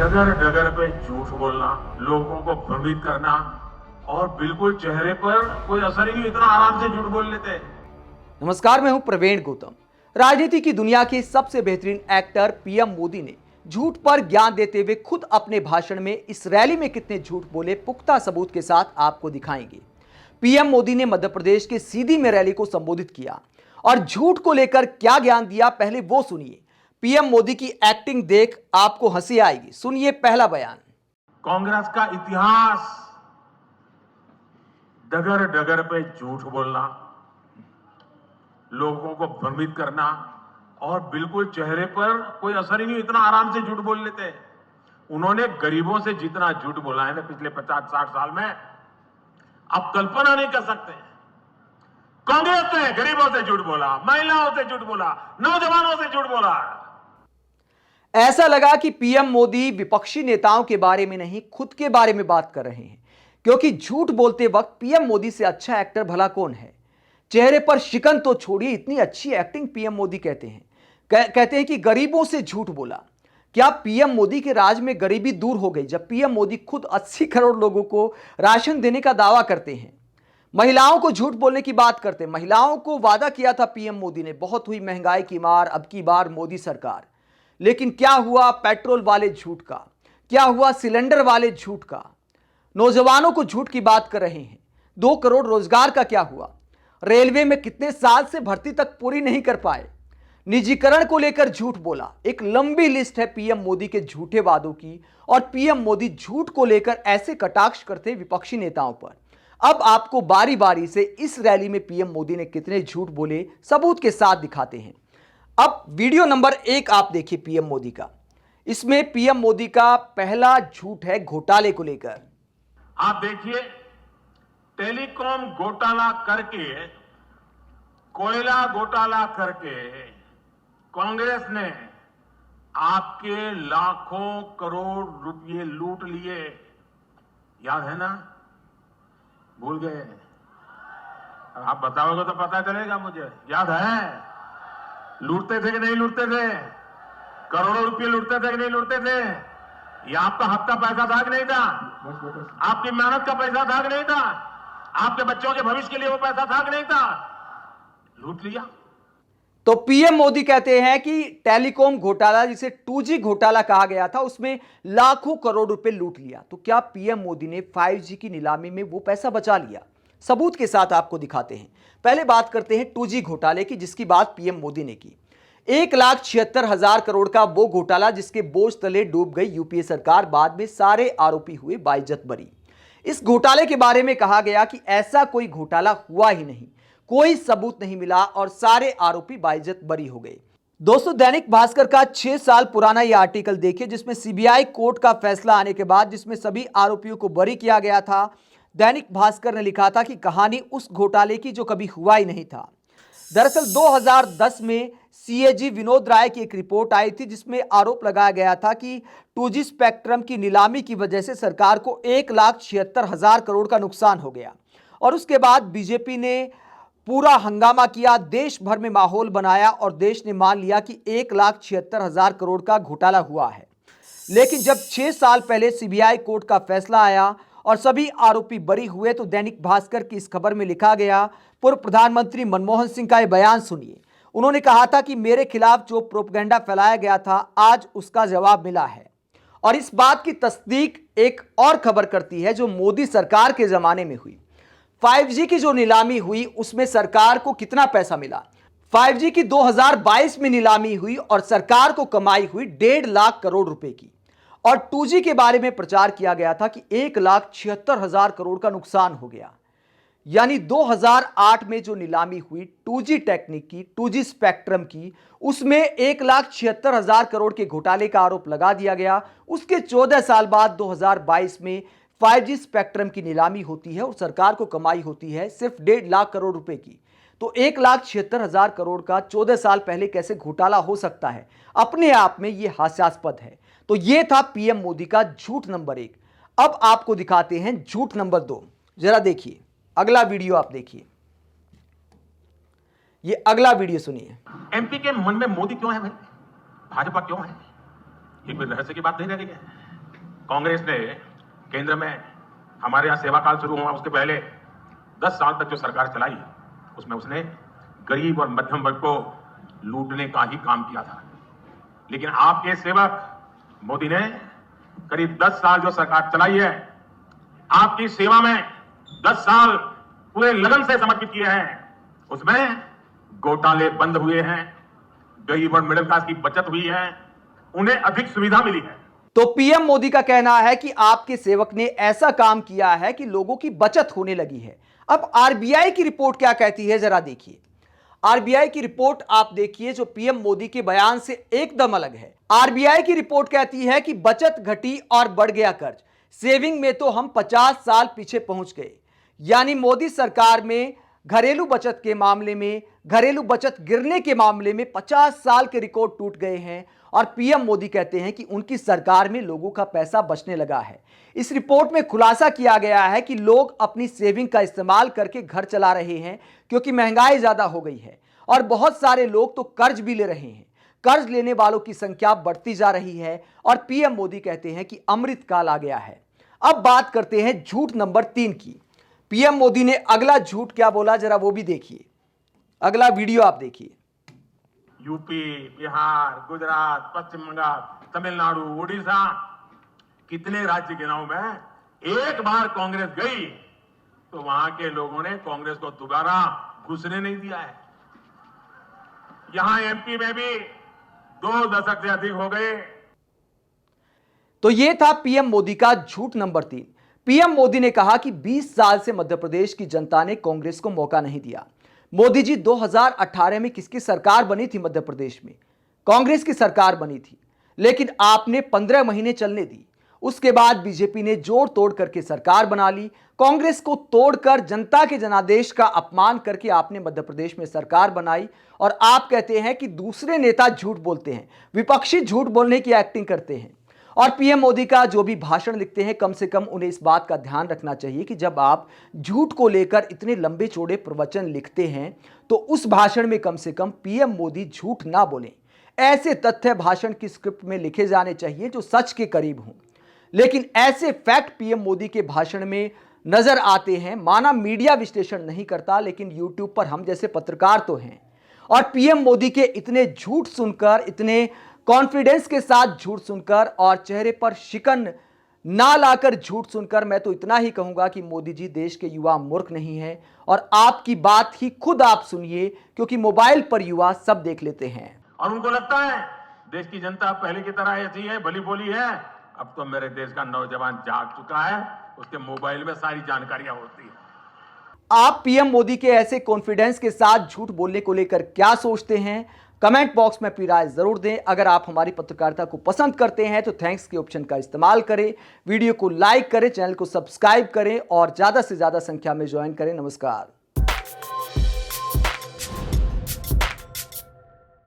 डगर डगर पे झूठ बोलना, लोगों को भ्रमित करना और बिल्कुल चेहरे पर कोई असर ही नहीं, इतना आराम से झूठ बोल लेते हैं। नमस्कार, मैं हूं प्रवीण गौतम। राजनीति की दुनिया के सबसे बेहतरीन एक्टर पीएम मोदी ने झूठ पर ज्ञान देते हुए खुद अपने भाषण में इस रैली में कितने झूठ बोले, पुख्ता सबूत के साथ आपको दिखाएंगे। पीएम मोदी ने मध्य प्रदेश के सीधी में रैली को संबोधित किया और झूठ को लेकर क्या ज्ञान दिया, पहले वो सुनिए। पीएम मोदी की एक्टिंग देख आपको हंसी आएगी। सुनिए पहला बयान। कांग्रेस का इतिहास डगर डगर पे झूठ बोलना, लोगों को भ्रमित करना और बिल्कुल चेहरे पर कोई असर ही नहीं, इतना आराम से झूठ बोल लेते हैं। उन्होंने गरीबों से जितना झूठ बोला है ना पिछले 50-60 साल में, आप कल्पना नहीं कर सकते। कांग्रेस ने गरीबों से झूठ बोला, महिलाओं से झूठ बोला, नौजवानों से झूठ बोला। ऐसा लगा कि पीएम मोदी विपक्षी नेताओं के बारे में नहीं, खुद के बारे में बात कर रहे हैं, क्योंकि झूठ बोलते वक्त पीएम मोदी से अच्छा एक्टर भला कौन है। चेहरे पर शिकन तो छोड़िए, इतनी अच्छी एक्टिंग पीएम मोदी कहते हैं। कहते हैं कि गरीबों से झूठ बोला। क्या पीएम मोदी के राज में गरीबी दूर हो गई जब पीएम मोदी खुद 80 करोड़ लोगों को राशन देने का दावा करते हैं? महिलाओं को झूठ बोलने की बात करते हैं। महिलाओं को वादा किया था पीएम मोदी ने, बहुत हुई महंगाई की मार, अब की बार मोदी सरकार। लेकिन क्या हुआ पेट्रोल वाले झूठ का, क्या हुआ सिलेंडर वाले झूठ का। नौजवानों को झूठ की बात कर रहे हैं। 2 करोड़ रोजगार का क्या हुआ। रेलवे में कितने साल से भर्ती तक पूरी नहीं कर पाए। निजीकरण को लेकर झूठ बोला। एक लंबी लिस्ट है पीएम मोदी के झूठे वादों की, और पीएम मोदी झूठ को लेकर ऐसे कटाक्ष करते विपक्षी नेताओं पर। अब आपको बारी बारी से इस रैली में पीएम मोदी ने कितने झूठ बोले, सबूत के साथ दिखाते हैं। अब वीडियो नंबर 1 आप देखिए पीएम मोदी का। इसमें पीएम मोदी का पहला झूठ है घोटाले को लेकर। आप देखिए, टेलीकॉम घोटाला करके, कोयला घोटाला करके कांग्रेस ने आपके लाखों करोड़ रुपए लूट लिए। याद है ना? भूल गए? आप बताओगे तो पता चलेगा मुझे। याद है? लूटते थे कि नहीं लूटते थे? करोड़ों रुपए लूटते थे कि नहीं लूटते थे? ये आपका हफ्ता पैसा था कि नहीं था? आपकी मेहनत का पैसा था कि नहीं था? आपके बच्चों के भविष्य के लिए वो पैसा था कि नहीं था? लूट लिया। तो पीएम मोदी कहते हैं कि टेलीकॉम घोटाला, जिसे 2G घोटाला कहा गया था, उसमें लाखों करोड़ रुपए लूट लिया। तो क्या पीएम मोदी ने 5G की नीलामी में वो पैसा बचा लिया? सबूत के साथ आपको दिखाते हैं। पहले बात करते हैं 2G घोटाले की, जिसकी बात पीएम मोदी ने की। 1,76,000 करोड़ का वो घोटाला जिसके बोझ तले डूब गई यूपीए सरकार। बाद में सारे आरोपी हुए बाइज्जत बरी। इस घोटाले के बारे में कहा गया कि ऐसा कोई घोटाला हुआ ही नहीं, कोई सबूत नहीं मिला और सारे आरोपी बाइज्जत बरी हो गए। दोस्तों, दैनिक भास्कर का 6 साल पुराना यह आर्टिकल देखिए, जिसमें सीबीआई कोर्ट का फैसला आने के बाद जिसमें सभी आरोपियों को बरी किया गया था। दैनिक भास्कर ने लिखा था कि कहानी उस घोटाले की जो कभी हुआ ही नहीं था। दरअसल 2010 में सीएजी विनोद राय की एक रिपोर्ट आई थी, जिसमें आरोप लगाया गया था कि 2G स्पेक्ट्रम की नीलामी की वजह से सरकार को 1,76,000 करोड़ का नुकसान हो गया। और उसके बाद बीजेपी ने पूरा हंगामा किया, देश भर में माहौल बनाया और देश ने मान लिया कि 1,76,000 करोड़ का घोटाला हुआ है। लेकिन जब 6 साल पहले सीबीआई कोर्ट का फैसला आया और सभी आरोपी बरी हुए, तो दैनिक भास्कर की इस खबर में लिखा गया, पूर्व प्रधानमंत्री मनमोहन सिंह का यह बयान सुनिए। उन्होंने कहा था कि मेरे खिलाफ जो प्रोपगेंडा फैलाया गया था, आज उसका जवाब मिला है। और इस बात की तस्दीक एक और खबर करती है जो मोदी सरकार के जमाने में हुई। 5G की जो नीलामी हुई, उसमें सरकार को कितना पैसा मिला। 5G की 2022 में नीलामी हुई और सरकार को कमाई हुई 1.5 लाख करोड़ रुपए की। और 2G के बारे में प्रचार किया गया था कि 1,76,000 करोड़ का नुकसान हो गया। यानी 2008 में जो नीलामी हुई 2G टेक्निक की, 2G स्पेक्ट्रम की, उसमें 1,76,000 करोड़ के घोटाले का आरोप लगा दिया गया। उसके 14 साल बाद 2022 में 5G स्पेक्ट्रम की नीलामी होती है और सरकार को कमाई होती है सिर्फ 1.5 लाख करोड़ रुपए की। तो 1,76,000 करोड़ का 14 साल पहले कैसे घोटाला हो सकता है, अपने आप में यह हास्यास्पद है। तो यह था पीएम मोदी का झूठ नंबर 1। अब आपको दिखाते हैं झूठ नंबर 2। जरा देखिए अगला वीडियो, आप देखिए, ये अगला वीडियो सुनिए। एमपी के मन में मोदी क्यों है भाई? भाजपा क्यों है? ये कोई रहस्य की बात नहीं रह गई है। कांग्रेस ने केंद्र में हमारे यहाँ सेवा काल शुरू हुआ उसके पहले 10 साल तक जो सरकार चलाई उसमें उसने गरीब और मध्यम वर्ग को लूटने का ही काम किया था। लेकिन आपके सेवक मोदी ने करीब 10 साल जो सरकार चलाई है, आपकी सेवा में 10 साल पूरे लगन से समर्पित किए हैं। उसमें घोटाले बंद हुए हैं, गरीब और मिडिल क्लास की बचत हुई है, उन्हें अधिक सुविधा मिली है। तो पीएम मोदी का कहना है कि आपके सेवक ने ऐसा काम किया है कि लोगों की बचत होने लगी है। अब आरबीआई की रिपोर्ट क्या कहती है, जरा देखिए। आरबीआई की रिपोर्ट आप देखिए, जो पीएम मोदी के बयान से एकदम अलग है। आरबीआई की रिपोर्ट कहती है कि बचत घटी और बढ़ गया कर्ज, सेविंग में तो हम 50 साल पीछे पहुंच गए। यानी मोदी सरकार में घरेलू बचत के मामले में, घरेलू बचत गिरने के मामले में 50 साल के रिकॉर्ड टूट गए हैं। और पीएम मोदी कहते हैं कि उनकी सरकार में लोगों का पैसा बचने लगा है। इस रिपोर्ट में खुलासा किया गया है कि लोग अपनी सेविंग का इस्तेमाल करके घर चला रहे हैं, क्योंकि महंगाई ज्यादा हो गई है और बहुत सारे लोग तो कर्ज भी ले रहे हैं। कर्ज लेने वालों की संख्या बढ़ती जा रही है और पीएम मोदी कहते हैं कि अमृत काल आ गया है। अब बात करते हैं झूठ नंबर 3 की। पीएम मोदी ने अगला झूठ क्या बोला, जरा वो भी देखिए। अगला वीडियो आप देखिए। यूपी, बिहार, गुजरात, पश्चिम बंगाल, तमिलनाडु, उड़ीसा, कितने राज्य गिनाऊं मैं। एक बार कांग्रेस गई तो वहां के लोगों ने कांग्रेस को दोबारा घुसने नहीं दिया है। यहां एमपी में भी 2 दशक से अधिक हो गए। तो यह था पीएम मोदी का झूठ नंबर 3। पीएम मोदी ने कहा कि 20 साल से मध्य प्रदेश की जनता ने कांग्रेस को मौका नहीं दिया। मोदी जी, 2018 में किसकी सरकार बनी थी मध्य प्रदेश में? कांग्रेस की सरकार बनी थी, लेकिन आपने 15 महीने चलने दी। उसके बाद बीजेपी ने जोड़ तोड़ करके सरकार बना ली। कांग्रेस को तोड़कर, जनता के जनादेश का अपमान करके आपने मध्य प्रदेश में सरकार बनाई। और आप कहते हैं कि दूसरे नेता झूठ बोलते हैं, विपक्षी झूठ बोलने की एक्टिंग करते हैं। और पीएम मोदी का जो भी भाषण लिखते हैं, कम से कम उन्हें इस बात का ध्यान रखना चाहिए कि जब आप झूठ को लेकर इतने लंबे चौड़े प्रवचन लिखते हैं तो उस भाषण में कम से कम पीएम मोदी झूठ ना बोलें। ऐसे तथ्य भाषण की स्क्रिप्ट में लिखे जाने चाहिए जो सच के करीब हों। लेकिन ऐसे फैक्ट पीएम मोदी के भाषण में नजर आते हैं। माना मीडिया विश्लेषण नहीं करता, लेकिन यूट्यूब पर हम जैसे पत्रकार तो हैं। और पीएम मोदी के इतने झूठ सुनकर, इतने कॉन्फिडेंस के साथ झूठ सुनकर और चेहरे पर शिकन ना लाकर झूठ सुनकर, मैं तो इतना ही कहूंगा कि मोदी जी, देश के युवा मूर्ख नहीं हैं। और आपकी बात ही खुद आप सुनिए, क्योंकि मोबाइल पर युवा सब देख लेते हैं। और उनको लगता है देश की जनता पहले की तरह ऐसी है, भली बोली है। अब तो मेरे देश का नौजवान जाग चुका है, उसके मोबाइल में सारी जानकारियां होती है। आप पीएम मोदी के ऐसे कॉन्फिडेंस के साथ झूठ बोलने को लेकर क्या सोचते हैं? कमेंट बॉक्स में अपनी राय जरूर दें। अगर आप हमारी पत्रकारिता को पसंद करते हैं तो थैंक्स के ऑप्शन का इस्तेमाल करें, वीडियो को लाइक करें, चैनल को सब्सक्राइब करें और ज्यादा से ज्यादा संख्या में ज्वाइन करें। नमस्कार।